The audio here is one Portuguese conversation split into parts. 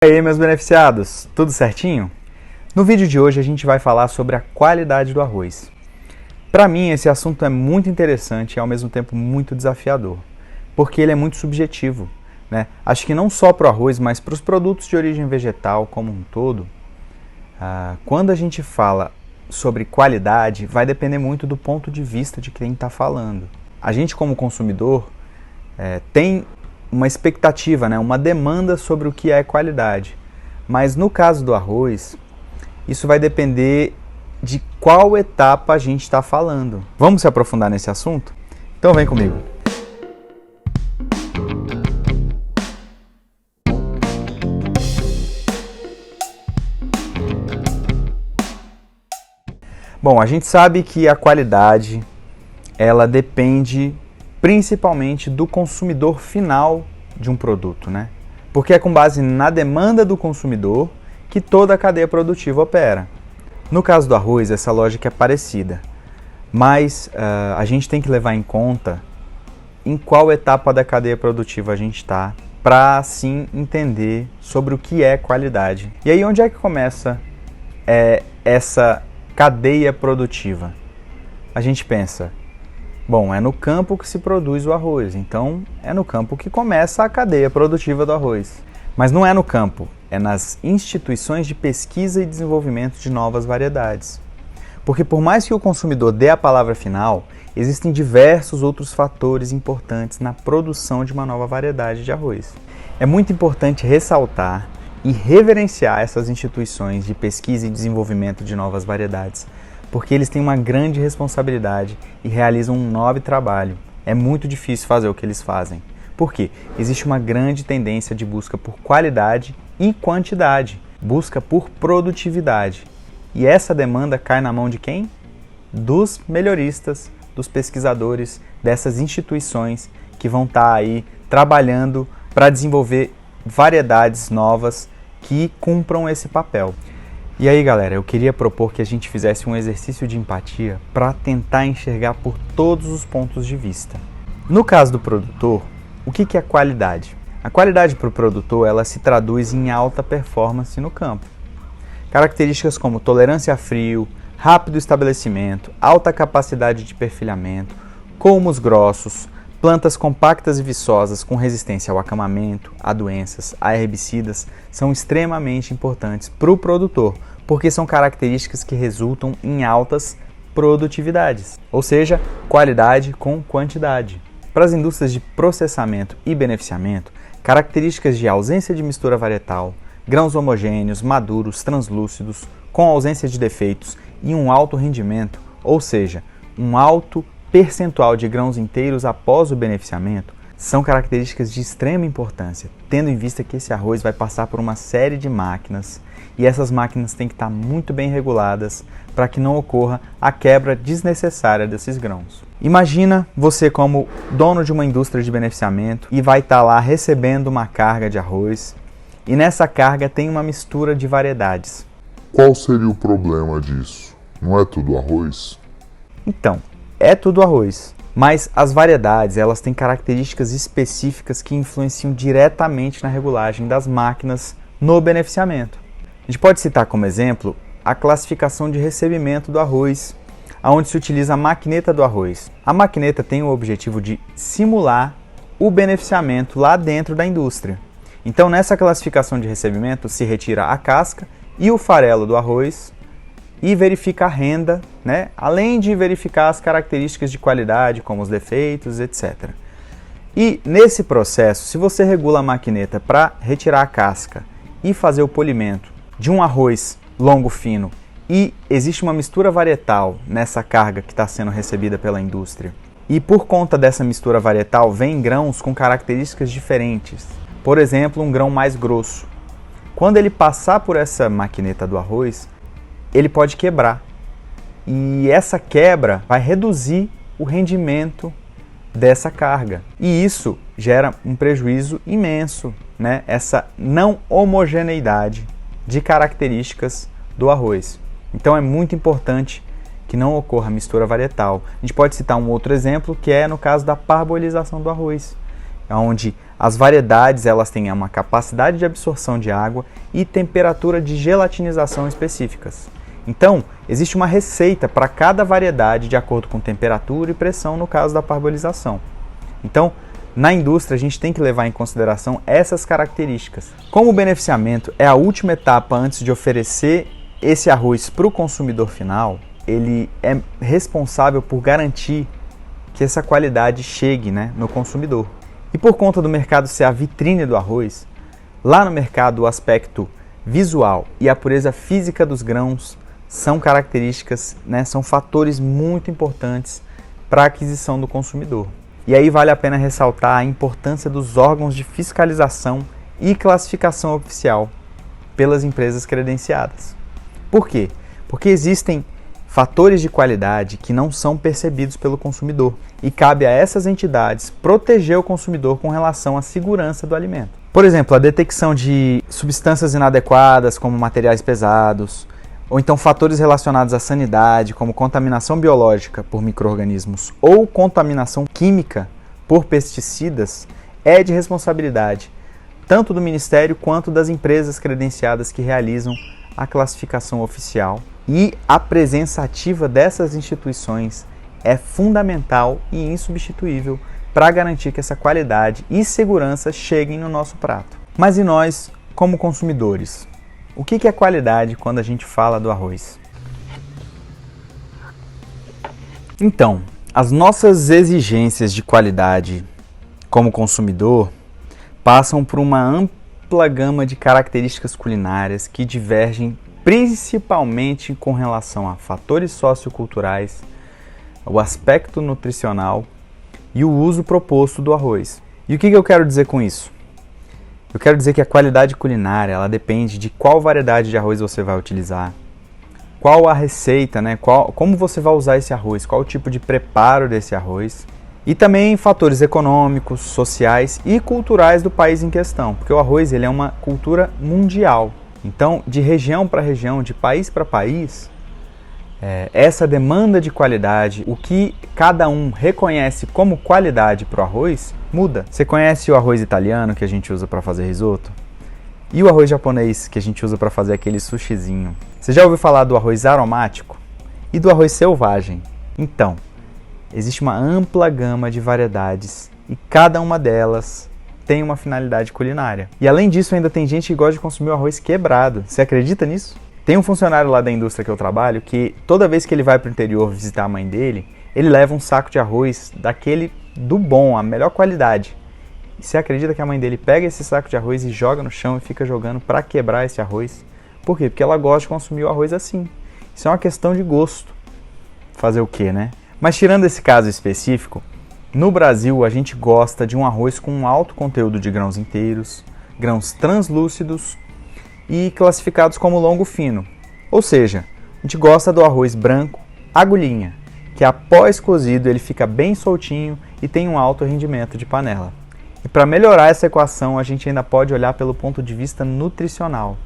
E aí, meus beneficiados, tudo certinho? No vídeo de hoje a gente vai falar sobre a qualidade do arroz. Para mim esse assunto é muito interessante e ao mesmo tempo muito desafiador, porque ele é muito subjetivo, né? Acho que não só para o arroz, mas para os produtos de origem vegetal como um todo, quando a gente fala sobre qualidade, vai depender muito do ponto de vista de quem está falando. A gente como consumidor tem uma expectativa, né, uma demanda sobre o que é qualidade. Mas no caso do arroz, isso vai depender de qual etapa a gente está falando. Vamos se aprofundar nesse assunto? Então vem comigo. Bom, a gente sabe que a qualidade, ela depende principalmente do consumidor final de um produto, né? Porque é com base na demanda do consumidor que toda a cadeia produtiva opera. No caso do arroz, essa lógica é parecida, mas a gente tem que levar em conta em qual etapa da cadeia produtiva a gente está, para assim entender sobre o que é qualidade. E aí onde é que começa essa cadeia produtiva? A gente pensa, bom, é no campo que se produz o arroz, então é no campo que começa a cadeia produtiva do arroz. Mas não é no campo, é nas instituições de pesquisa e desenvolvimento de novas variedades. Porque por mais que o consumidor dê a palavra final, existem diversos outros fatores importantes na produção de uma nova variedade de arroz. É muito importante ressaltar e reverenciar essas instituições de pesquisa e desenvolvimento de novas variedades, porque eles têm uma grande responsabilidade e realizam um nobre trabalho. É muito difícil fazer o que eles fazem. Por quê? Existe uma grande tendência de busca por qualidade e quantidade, busca por produtividade. E essa demanda cai na mão de quem? Dos melhoristas, dos pesquisadores, dessas instituições que vão estar aí trabalhando para desenvolver variedades novas que cumpram esse papel. E aí, galera, eu queria propor que a gente fizesse um exercício de empatia para tentar enxergar por todos os pontos de vista. No caso do produtor, o que é qualidade? A qualidade para o produtor, ela se traduz em alta performance no campo. Características como tolerância a frio, rápido estabelecimento, alta capacidade de perfilhamento, colmos grossos, plantas compactas e viçosas com resistência ao acamamento, a doenças, a herbicidas, são extremamente importantes para o produtor, porque são características que resultam em altas produtividades, ou seja, qualidade com quantidade. Para as indústrias de processamento e beneficiamento, características de ausência de mistura varietal, grãos homogêneos, maduros, translúcidos, com ausência de defeitos e um alto rendimento, ou seja, um alto percentual de grãos inteiros após o beneficiamento, são características de extrema importância, tendo em vista que esse arroz vai passar por uma série de máquinas e essas máquinas têm que estar muito bem reguladas para que não ocorra a quebra desnecessária desses grãos. Imagina você como dono de uma indústria de beneficiamento e vai estar lá recebendo uma carga de arroz e nessa carga tem uma mistura de variedades. Qual seria o problema disso? Não é tudo arroz? Então, é tudo arroz, mas as variedades elas têm características específicas que influenciam diretamente na regulagem das máquinas no beneficiamento. A gente pode citar como exemplo a classificação de recebimento do arroz, onde se utiliza a maquineta do arroz. A maquineta tem o objetivo de simular o beneficiamento lá dentro da indústria. Então, nessa classificação de recebimento, se retira a casca e o farelo do arroz e verifica a renda, né? Além de verificar as características de qualidade, como os defeitos, etc. E nesse processo, se você regula a maquineta para retirar a casca e fazer o polimento de um arroz longo fino e existe uma mistura varietal nessa carga que está sendo recebida pela indústria, e por conta dessa mistura varietal vem grãos com características diferentes, por exemplo, um grão mais grosso. Quando ele passar por essa maquineta do arroz, ele pode quebrar. E essa quebra vai reduzir o rendimento dessa carga. E isso gera um prejuízo imenso, né? Essa não homogeneidade de características do arroz. Então é muito importante que não ocorra mistura varietal. A gente pode citar um outro exemplo que é no caso da parboilização do arroz, onde As variedades elas têm uma capacidade de absorção de água e temperatura de gelatinização específicas. Então, existe uma receita para cada variedade de acordo com temperatura e pressão no caso da parboilização. Então, na indústria a gente tem que levar em consideração essas características. Como o beneficiamento é a última etapa antes de oferecer esse arroz para o consumidor final, ele é responsável por garantir que essa qualidade chegue, no consumidor. E por conta do mercado ser a vitrine do arroz, lá no mercado o aspecto visual e a pureza física dos grãos são características, são fatores muito importantes para a aquisição do consumidor. E aí vale a pena ressaltar a importância dos órgãos de fiscalização e classificação oficial pelas empresas credenciadas. Por quê? Porque existem fatores de qualidade que não são percebidos pelo consumidor e cabe a essas entidades proteger o consumidor com relação à segurança do alimento. Por exemplo, a detecção de substâncias inadequadas como materiais pesados, ou então fatores relacionados à sanidade como contaminação biológica por micro-organismos ou contaminação química por pesticidas é de responsabilidade tanto do Ministério quanto das empresas credenciadas que realizam a classificação oficial. E a presença ativa dessas instituições é fundamental e insubstituível para garantir que essa qualidade e segurança cheguem no nosso prato. Mas e nós, como consumidores? O que é qualidade quando a gente fala do arroz? Então, as nossas exigências de qualidade como consumidor passam por uma ampla gama de características culinárias que divergem principalmente com relação a fatores socioculturais, o aspecto nutricional e o uso proposto do arroz. E o que eu quero dizer com isso? Eu quero dizer que a qualidade culinária ela depende de qual variedade de arroz você vai utilizar, qual a receita, como você vai usar esse arroz, qual o tipo de preparo desse arroz, e também fatores econômicos, sociais e culturais do país em questão, porque o arroz ele é uma cultura mundial. Então, de região para região, de país para país, essa demanda de qualidade, o que cada um reconhece como qualidade para o arroz, muda. Você conhece o arroz italiano que a gente usa para fazer risoto? E o arroz japonês que a gente usa para fazer aquele sushizinho? Você já ouviu falar do arroz aromático? E do arroz selvagem? Então, existe uma ampla gama de variedades e cada uma delas tem uma finalidade culinária. E além disso, ainda tem gente que gosta de consumir o arroz quebrado. Você acredita nisso? Tem um funcionário lá da indústria que eu trabalho que toda vez que ele vai para o interior visitar a mãe dele, ele leva um saco de arroz daquele do bom, a melhor qualidade. E você acredita que a mãe dele pega esse saco de arroz e joga no chão e fica jogando para quebrar esse arroz? Por quê? Porque ela gosta de consumir o arroz assim. Isso é uma questão de gosto. Fazer o quê, Mas tirando esse caso específico, no Brasil a gente gosta de um arroz com um alto conteúdo de grãos inteiros, grãos translúcidos e classificados como longo fino. Ou seja, a gente gosta do arroz branco agulhinha, que após cozido ele fica bem soltinho e tem um alto rendimento de panela. E para melhorar essa equação a gente ainda pode olhar pelo ponto de vista nutricional,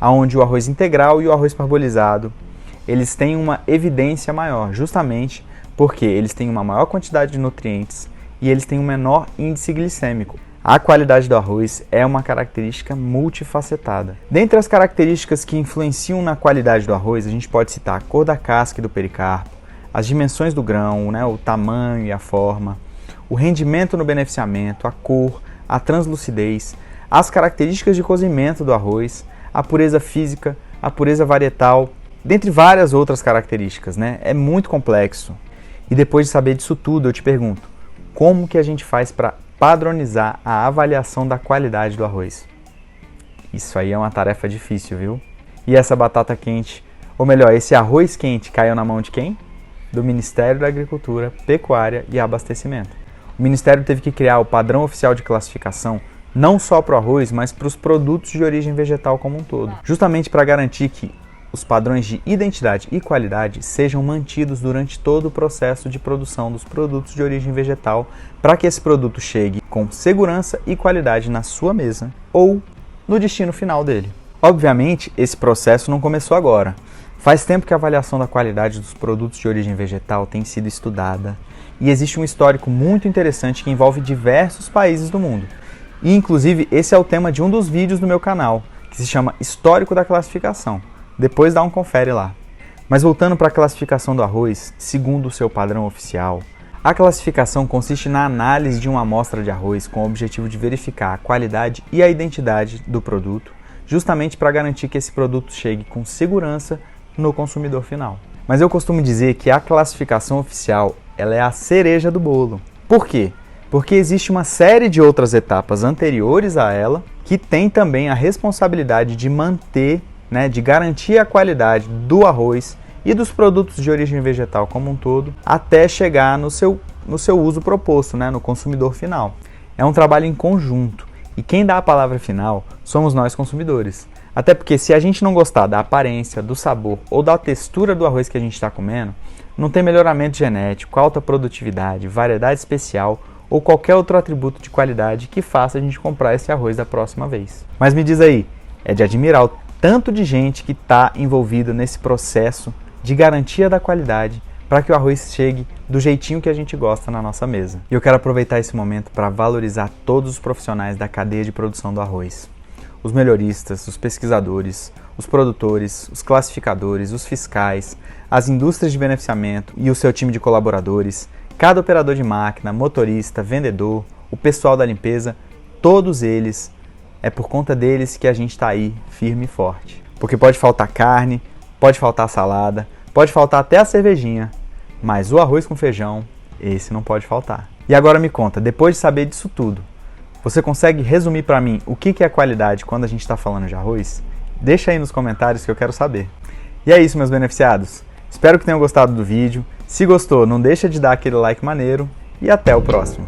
onde o arroz integral e o arroz parbolizado eles têm uma evidência maior, justamente porque eles têm uma maior quantidade de nutrientes e eles têm um menor índice glicêmico. A qualidade do arroz é uma característica multifacetada. Dentre as características que influenciam na qualidade do arroz, a gente pode citar a cor da casca e do pericarpo, as dimensões do grão, o tamanho e a forma, o rendimento no beneficiamento, a cor, a translucidez, as características de cozimento do arroz, a pureza física, a pureza varietal, dentre várias outras características. É muito complexo. E depois de saber disso tudo, eu te pergunto, como que a gente faz para padronizar a avaliação da qualidade do arroz? Isso aí é uma tarefa difícil, viu? E essa batata quente, ou melhor, esse arroz quente caiu na mão de quem? Do Ministério da Agricultura, Pecuária e Abastecimento. O Ministério teve que criar o padrão oficial de classificação não só para o arroz, mas para os produtos de origem vegetal como um todo, justamente para garantir que os padrões de identidade e qualidade sejam mantidos durante todo o processo de produção dos produtos de origem vegetal, para que esse produto chegue com segurança e qualidade na sua mesa ou no destino final dele. Obviamente, esse processo não começou agora. Faz tempo que a avaliação da qualidade dos produtos de origem vegetal tem sido estudada e existe um histórico muito interessante que envolve diversos países do mundo. E inclusive esse é o tema de um dos vídeos do meu canal, que se chama Histórico da Classificação. Depois dá um confere lá. Mas voltando para a classificação do arroz, segundo o seu padrão oficial, a classificação consiste na análise de uma amostra de arroz com o objetivo de verificar a qualidade e a identidade do produto, justamente para garantir que esse produto chegue com segurança no consumidor final. Mas eu costumo dizer que a classificação oficial ela é a cereja do bolo. Por quê? Porque existe uma série de outras etapas anteriores a ela que tem também a responsabilidade de manter, de garantir a qualidade do arroz e dos produtos de origem vegetal como um todo, até chegar no seu uso proposto, no consumidor final. É um trabalho em conjunto e quem dá a palavra final somos nós consumidores. Até porque se a gente não gostar da aparência, do sabor ou da textura do arroz que a gente está comendo, não tem melhoramento genético, alta produtividade, variedade especial ou qualquer outro atributo de qualidade que faça a gente comprar esse arroz da próxima vez. Mas me diz aí, é de admirar o tanto de gente que está envolvida nesse processo de garantia da qualidade para que o arroz chegue do jeitinho que a gente gosta na nossa mesa. E eu quero aproveitar esse momento para valorizar todos os profissionais da cadeia de produção do arroz. Os melhoristas, os pesquisadores, os produtores, os classificadores, os fiscais, as indústrias de beneficiamento e o seu time de colaboradores, cada operador de máquina, motorista, vendedor, o pessoal da limpeza, todos eles, é por conta deles que a gente está aí firme e forte. Porque pode faltar carne, pode faltar salada, pode faltar até a cervejinha, mas o arroz com feijão, esse não pode faltar. E agora me conta, depois de saber disso tudo, você consegue resumir para mim o que é qualidade quando a gente está falando de arroz? Deixa aí nos comentários que eu quero saber. E é isso, meus beneficiados. Espero que tenham gostado do vídeo. Se gostou, não deixa de dar aquele like maneiro e até o próximo.